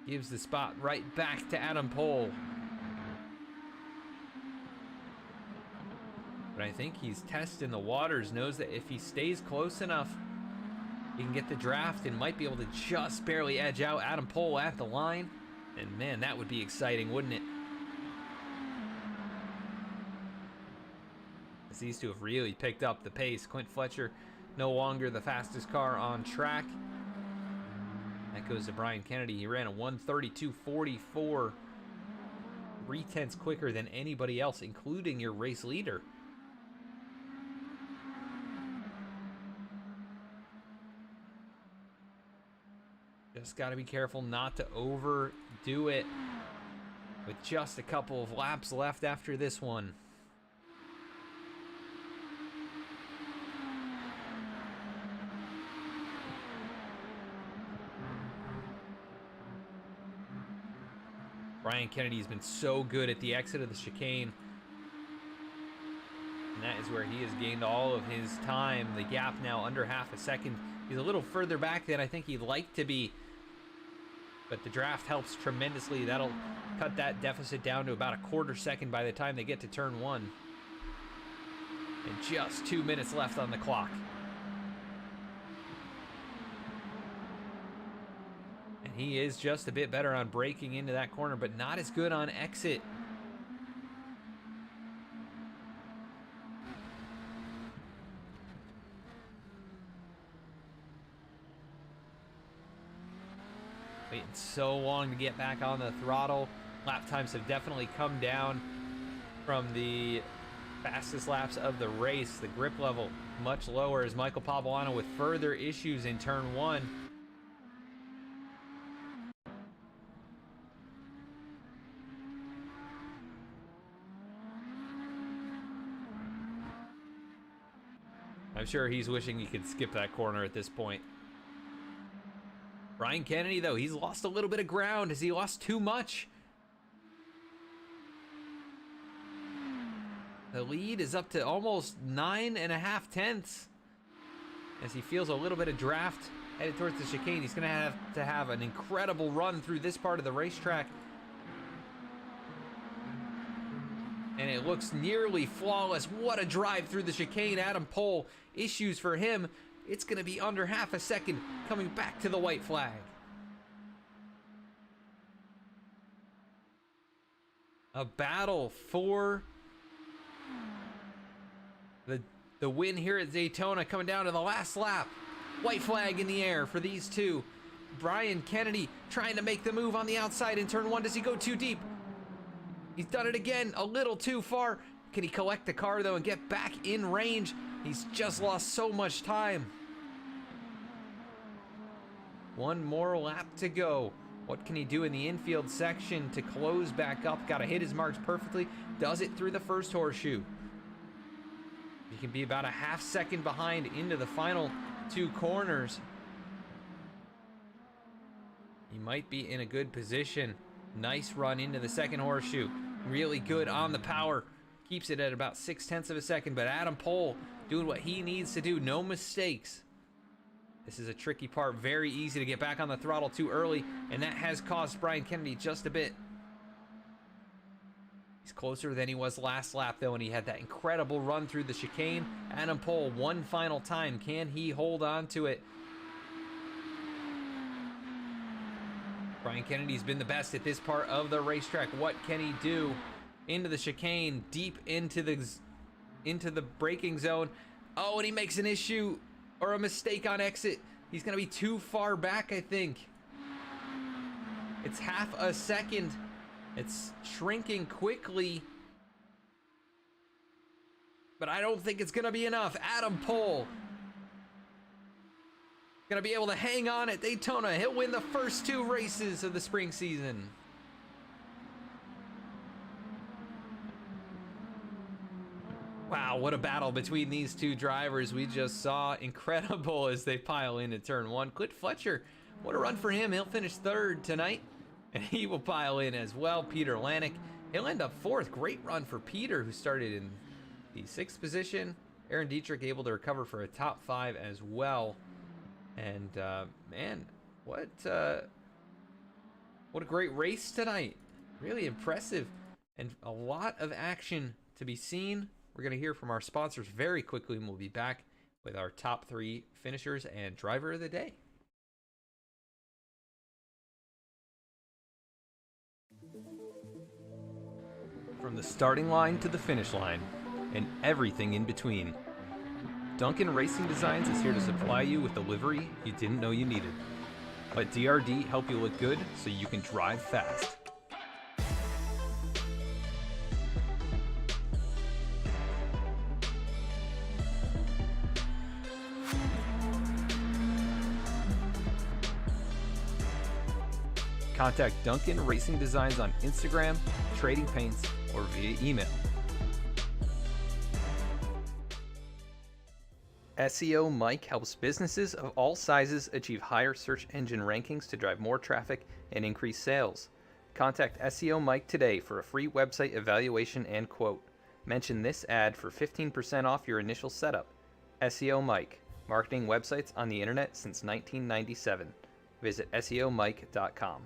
Gives the spot right back to Adam Pohl. But I think he's testing the waters, knows that if he stays close enough, he can get the draft and might be able to just barely edge out Adam Pohl at the line. And man, that would be exciting, wouldn't it? As these two have really picked up the pace. Clint Fletcher, no longer the fastest car on track. That goes to Brian Kennedy. He ran a 1:32.44. 3/10 quicker than anybody else, including your race leader. Just got to be careful not to overdo it with just a couple of laps left after this one. Brian Kennedy has been so good at the exit of the chicane. And that is where he has gained all of his time. The gap now under half a second He's a little further back than I think he'd like to be. But the draft helps tremendously. That'll cut that deficit down to about a quarter second by the time they get to turn 1. And just 2 minutes left on the clock. And he is just a bit better on breaking into that corner, but not as good on exit. Waiting so long to get back on the throttle. Lap times have definitely come down from the fastest laps of the race. The grip level much lower as Michael Pavolano with further issues in turn 1. I'm sure he's wishing he could skip that corner at this point. Brian Kennedy, though, he's lost a little bit of ground. Has he lost too much? The lead is up to almost 9.5 tenths. As he feels a little bit of draft headed towards the chicane. He's going to have an incredible run through this part of the racetrack. And it looks nearly flawless. What a drive through the chicane. Adam Pohl, issues for him. It's going to be under half a second coming back to the white flag. A battle for the win here at Daytona, coming down to the last lap. White flag in the air for these two. Brian Kennedy trying to make the move on the outside in turn 1. Does he go too deep? He's done it again, a little too far. Can he collect the car though and get back in range? He's just lost so much time. One more lap to go. What can he do in the infield section to close back up? Got to hit his marks perfectly. Does it through the first horseshoe. He can be about a half second behind into the final 2 corners. He might be in a good position. Nice run into the second horseshoe. Really good on the power. Keeps it at about 0.6 of a second, but Adam Pohl doing what he needs to do. No mistakes. This is a tricky part. Very easy to get back on the throttle too early, and that has cost Brian Kennedy just a bit. He's closer than he was last lap, though, and he had that incredible run through the chicane. Adam Pohl, one final time. Can he hold on to it? Brian Kennedy's been the best at this part of the racetrack. What can he do? Into the chicane, deep into the braking zone. Oh, and he makes an issue or a mistake on exit. He's going to be too far back, I think. It's half a second. It's shrinking quickly. But I don't think it's going to be enough. Adam Pohl going to be able to hang on at Daytona. He'll win the first 2 races of the spring season. Wow, what a battle between these 2 drivers we just saw. Incredible as they pile into turn 1. Clint Fletcher, what a run for him. He'll finish 3rd tonight, and he will pile in as well. Peter Lanick, he'll end up 4th. Great run for Peter, who started in the 6th position. Aaron Dietrich able to recover for a top 5 as well. And man, what a great race tonight. Really impressive, and a lot of action to be seen. We're going to hear from our sponsors very quickly, and we'll be back with our top 3 finishers and driver of the day. From the starting line to the finish line, and everything in between, Duncan Racing Designs is here to supply you with the livery you didn't know you needed. Let DRD help you look good so you can drive fast. Contact Duncan Racing Designs on Instagram, trading paints, or via email. SEOMike helps businesses of all sizes achieve higher search engine rankings to drive more traffic and increase sales. Contact SEOMike today for a free website evaluation and quote. Mention this ad for 15% off your initial setup. SEOMike, marketing websites on the internet since 1997. Visit SEOMike.com.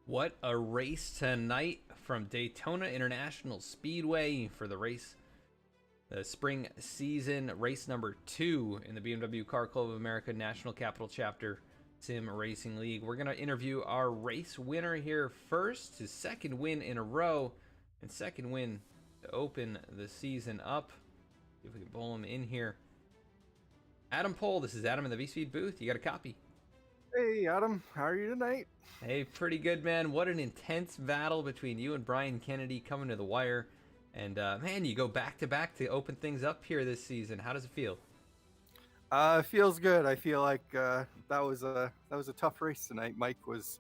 What a race tonight from Daytona International Speedway for the race. The spring season race number 2 in the BMW Car Club of America National Capital Chapter Sim Racing League. We're going to interview our race winner here first. His second win in a row and second win to open the season up. See if we can pull him in here. Adam Pohl, this is Adam in the V-Speed booth. You got a copy? Hey Adam, how are you tonight? Hey, pretty good, man. What an intense battle between you and Brian Kennedy coming to the wire. And man, you go back to back to open things up here this season. How does it feel? It feels good. I feel like that was a tough race tonight. Mike was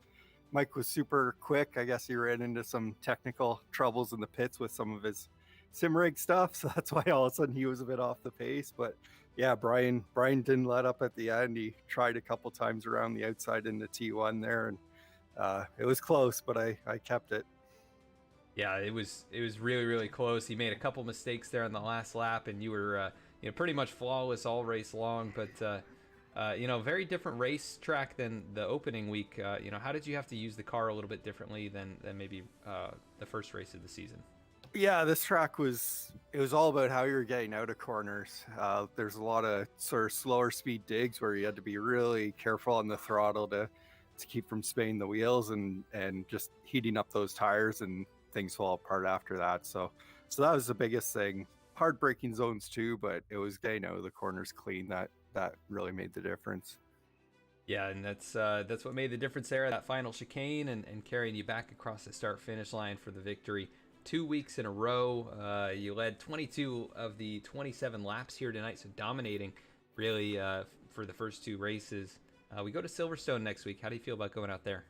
super quick. I guess he ran into some technical troubles in the pits with some of his sim rig stuff, so that's why all of a sudden he was a bit off the pace. But yeah, Brian didn't let up at the end. He tried a couple times around the outside in the T1 there, and it was close, but I kept it. Yeah, it was really, really close. He made a couple mistakes there on the last lap, and you were pretty much flawless all race long. But very different race track than the opening week. How did you have to use the car a little bit differently than maybe the first race of the season? Yeah, this track was all about how you're getting out of corners. There's a lot of sort of slower speed digs where you had to be really careful on the throttle to keep from spinning the wheels and just heating up those tires, and things fall apart after that. So that was the biggest thing. Hard braking zones too, but it was getting out of the corners clean that really made the difference. Yeah, and that's what made the difference there. That final chicane and carrying you back across the start finish line for the victory. 2 weeks in a row. You led 22 of the 27 laps here tonight, so dominating really for the first 2 races. We go to Silverstone next week. How do you feel about going out there?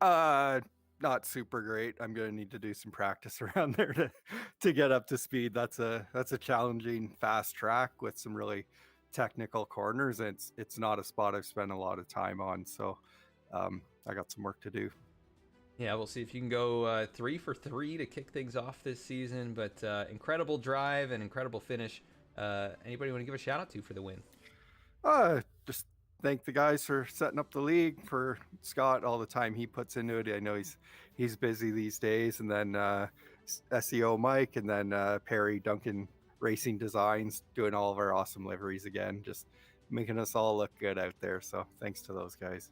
Not super great. I'm going to need to do some practice around there to get up to speed. That's a challenging, fast track with some really technical corners. It's not a spot I've spent a lot of time on, so I got some work to do. Yeah, we'll see if you can go 3 for 3 to kick things off this season. But incredible drive and incredible finish. Anybody want to give a shout out to for the win? Just thank the guys for setting up the league, for Scott, all the time he puts into it. I know he's busy these days. And then SEOMike, and then Perry, Duncan Racing Designs, doing all of our awesome liveries again, just making us all look good out there. So thanks to those guys.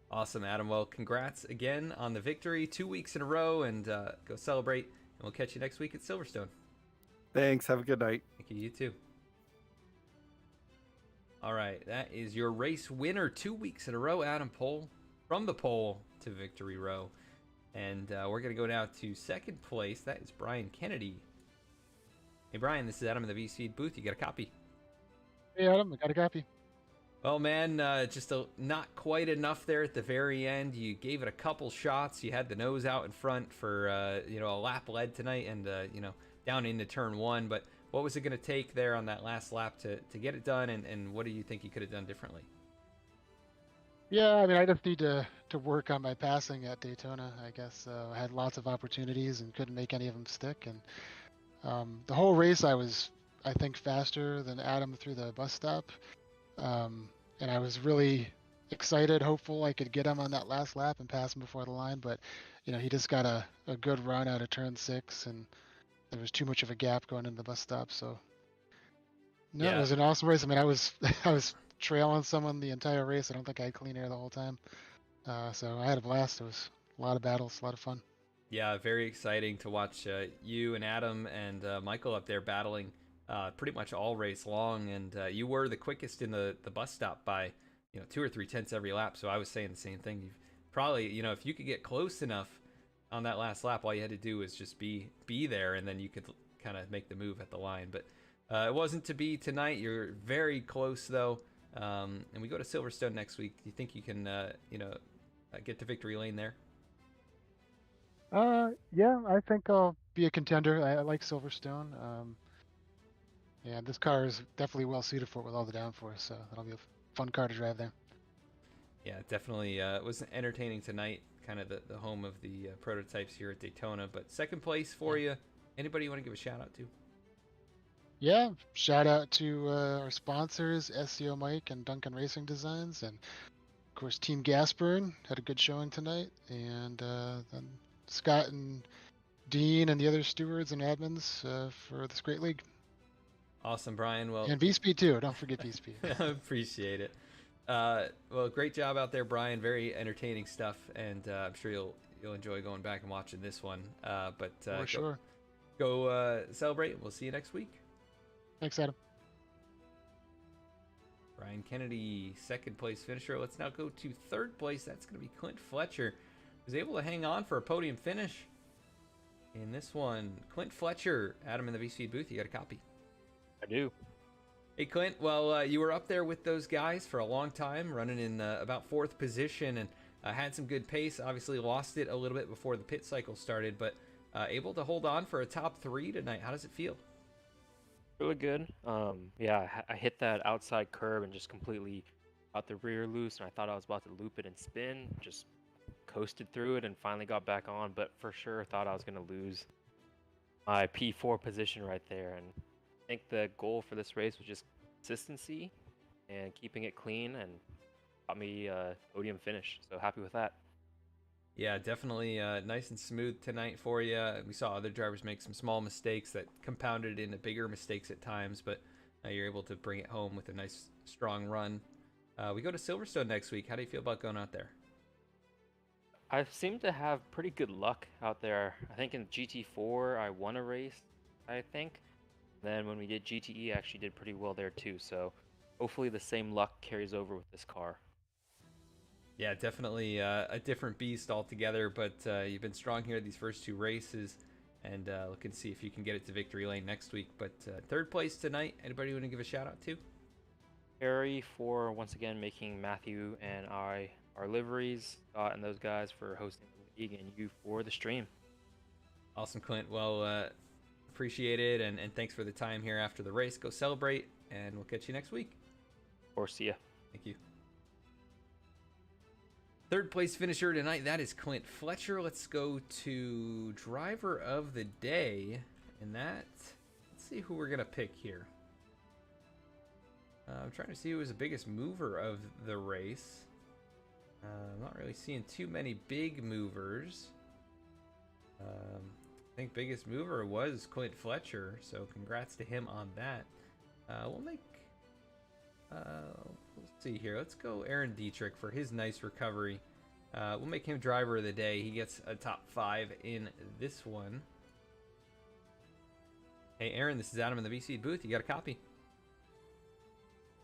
Awesome, Adam. Well, congrats again on the victory. 2 weeks in a row, and go celebrate. And we'll catch you next week at Silverstone. Thanks. Have a good night. Thank you. You too. All right, that is your race winner 2 weeks in a row, Adam Pohl, from the pole to victory row. And we're going to go now to second place. That is Brian Kennedy. Hey, Brian, this is Adam in the V-Speed booth. You got a copy? Hey, Adam, I got a copy. Well, man, just not quite enough there at the very end. You gave it a couple shots. You had the nose out in front for a lap led tonight, and down into turn one. But what was it going to take there on that last lap to get it done? And what do you think you could have done differently? Yeah, I mean, I just need to work on my passing at Daytona, I guess. I had lots of opportunities and couldn't make any of them stick. And the whole race, I think, faster than Adam through the bus stop. And I was really excited, hopeful I could get him on that last lap and pass him before the line. But, he just got a good run out of turn 6, and there was too much of a gap going into the bus stop. So, no, Yeah. It was an awesome race. I mean, I was trailing someone the entire race. I don't think I had clean air the whole time. So I had a blast. It was a lot of battles, a lot of fun. Yeah, very exciting to watch you and Adam and Michael up there battling pretty much all race long, and you were the quickest in the bus stop by 2 or 3 tenths every lap. So I was saying the same thing. You've probably if you could get close enough on that last lap, all you had to do was just be there, and then you could kind of make the move at the line. But it wasn't to be tonight. You're very close though, and we go to Silverstone next week. Do you think you can get to victory lane there? Yeah, I think I'll be a contender. I like Silverstone. Yeah, this car is definitely well suited for it with all the downforce, so that'll be a fun car to drive there. Yeah, definitely. It was entertaining tonight, kind of the home of the prototypes here at Daytona. But second place for you. Anybody you want to give a shout out to? Yeah, shout out to our sponsors, SEOMike and Duncan Racing Designs, and of course Team Gasburn had a good showing tonight, and then Scott and Dean and the other stewards and admins for this great league. Awesome, Brian. Well, and V-Speed too. Don't forget V-Speed. Appreciate it. Well, great job out there, Brian. Very entertaining stuff, and I'm sure you'll enjoy going back and watching this one. But For sure. Go celebrate. We'll see you next week. Thanks, Adam. Brian Kennedy, second place finisher. Let's now go to third place. That's going to be Clint Fletcher, who's able to hang on for a podium finish in this one. Clint Fletcher, Adam in the V-Speed booth. You got a copy? I do. Hey, Clint. Well, you were up there with those guys for a long time, running in about 4th position, and had some good pace. Obviously lost it a little bit before the pit cycle started, but able to hold on for a top 3 tonight. How does it feel? Really good. Yeah, I hit that outside curb and just completely got the rear loose, and I thought I was about to loop it and spin. Just coasted through it and finally got back on, but for sure thought I was going to lose my P4 position right there. And I think the goal for this race was just consistency and keeping it clean, and got me a podium finish. So happy with that. Yeah, definitely nice and smooth tonight for you. We saw other drivers make some small mistakes that compounded into bigger mistakes at times, but you're able to bring it home with a nice, strong run. We go to Silverstone next week. How do you feel about going out there? I seem to have pretty good luck out there. I think in GT4 I won a race, I think. Then when we did GTE, I actually did pretty well there too. So hopefully the same luck carries over with this car. Yeah, definitely a different beast altogether, but you've been strong here these first 2 races, and looking to see if you can get it to victory lane next week. But third place tonight, anybody want to give a shout out to? Harry for once again making Matthew and I our liveries, Scott and those guys for hosting the league, and you for the stream. Awesome, Clint. Well, appreciate it, and thanks for the time here after the race. Go celebrate, and we'll catch you next week. Or see ya. Thank you. Third place finisher tonight, that is Clint Fletcher. Let's go to driver of the day, and let's see who we're going to pick here. I'm trying to see who was the biggest mover of the race. I'm not really seeing too many big movers. I think biggest mover was Clint Fletcher, so congrats to him on that. We'll make... let's see here. Let's go Aaron Dietrich for his nice recovery. We'll make him driver of the day. He gets a top 5 in this one. Hey, Aaron, this is Adam in the VC booth. You got a copy?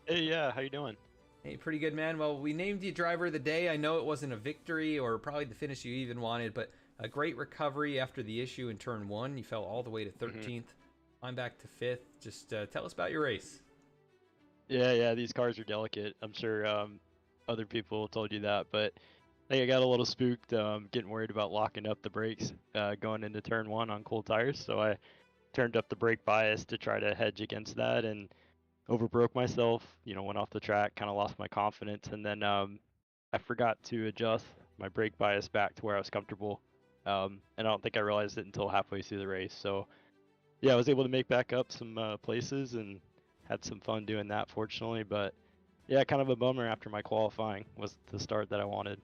Hey, yeah, how you doing? Hey, pretty good, man. Well, we named you driver of the day. I know it wasn't a victory or probably the finish you even wanted, but a great recovery after the issue in turn 1. You fell all the way to 13th. I'm back to 5th. Just tell us about your race. Yeah, these cars are delicate. I'm sure other people told you that, but I think I got a little spooked, getting worried about locking up the brakes going into turn one on cold tires. So I turned up the brake bias to try to hedge against that and overbroke myself. Went off the track, kind of lost my confidence, and then I forgot to adjust my brake bias back to where I was comfortable. And I don't think I realized it until halfway through the race. So yeah, I was able to make back up some places and had some fun doing that, fortunately. But yeah, kind of a bummer after my qualifying was the start that I wanted.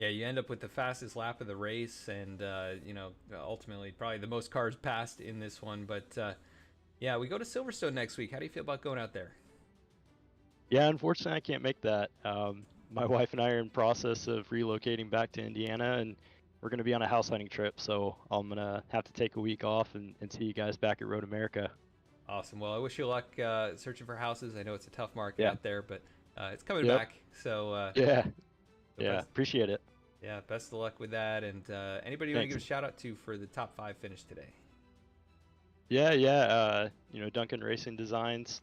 Yeah, you end up with the fastest lap of the race, and ultimately probably the most cars passed in this one. But yeah, we go to Silverstone next week. How do you feel about going out there? Yeah, unfortunately, I can't make that. My wife and I are in process of relocating back to Indiana, and we're going to be on a house hunting trip. So I'm going to have to take a week off and see you guys back at Road America. Awesome. Well, I wish you luck searching for houses. I know it's a tough market Yeah. out there, but it's coming Yep. back. So Yeah. so Yeah. best, Appreciate it. yeah, best of luck with that. And anybody you want to Thanks. give a shout out to for the top 5 finish today? Yeah. Duncan Racing Designs.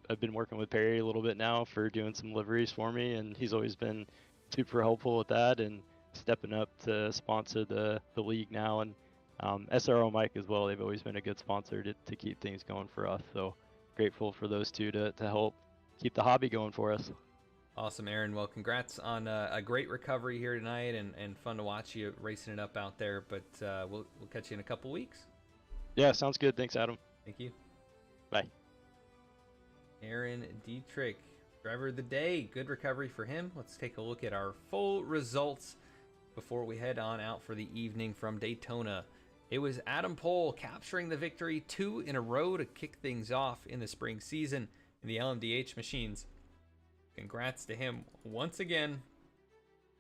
I've been working with Perry a little bit now for doing some liveries for me, and he's always been super helpful with that and stepping up to sponsor the league now. And SEOMike as well. They've always been a good sponsor to keep things going for us. So grateful for those two to help keep the hobby going for us. Awesome, Aaron. Well, congrats on a great recovery here tonight, and fun to watch you racing it up out there. But we'll catch you in a couple weeks. Yeah, sounds good. Thanks, Adam. Thank you. Bye. Aaron Dietrich, driver of the day. Good recovery for him. Let's take a look at our full results before we head on out for the evening from Daytona. It was Adam Pohl capturing the victory 2 in a row to kick things off in the spring season in the LMDH machines. Congrats to him once again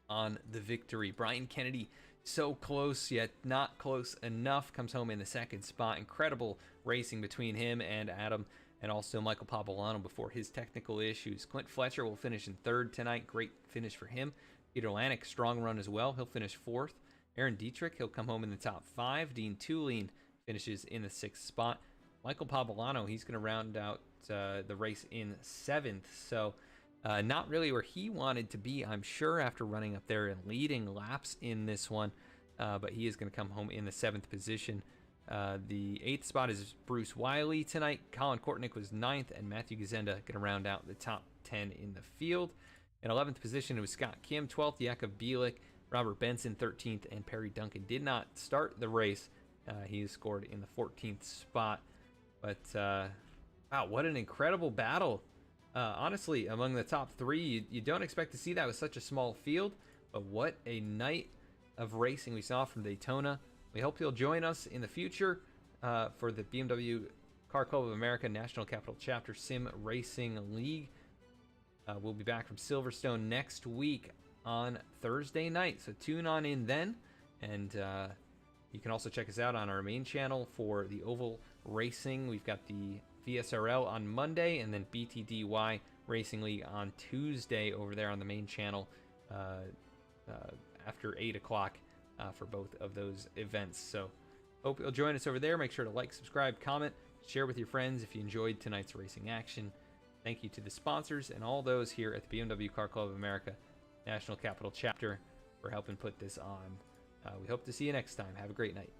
on the victory. Brian Kennedy, so close yet not close enough, comes home in the second spot. Incredible racing between him and Adam, and also Michael Pavolano before his technical issues. Clint Fletcher will finish in third tonight. Great finish for him. Peter Lanik, strong run as well. He'll finish fourth. Aaron Dietrich, he'll come home in the top 5. Dean Tulien finishes in the 6th spot. Michael Pavolano, he's going to round out the race in 7th. So not really where he wanted to be, I'm sure, after running up there and leading laps in this one. But he is going to come home in the 7th position. The 8th spot is Bruce Wiley tonight. Colin Kortnick was 9th, and Matthew Gazenda going to round out the top 10 in the field. In 11th position, it was Scott Kim. 12th, Jakub Bielik. Robert Benson, 13th, and Perry Duncan did not start the race. He scored in the 14th spot. But, wow, what an incredible battle. Honestly, among the top 3, you don't expect to see that with such a small field. But what a night of racing we saw from Daytona. We hope you'll join us in the future for the BMW Car Club of America National Capital Chapter Sim Racing League. We'll be back from Silverstone next week on Thursday night, so tune on in then. And you can also check us out on our main channel for the Oval Racing. We've got the VSRL on Monday, and then BTDY Racing League on Tuesday over there on the main channel after 8 o'clock for both of those events. So hope you'll join us over there. Make sure to like, subscribe, comment, share with your friends if you enjoyed tonight's racing action. Thank you to the sponsors and all those here at the BMW Car Club of America National Capital Chapter for helping put this on. We hope to see you next time. Have a great night.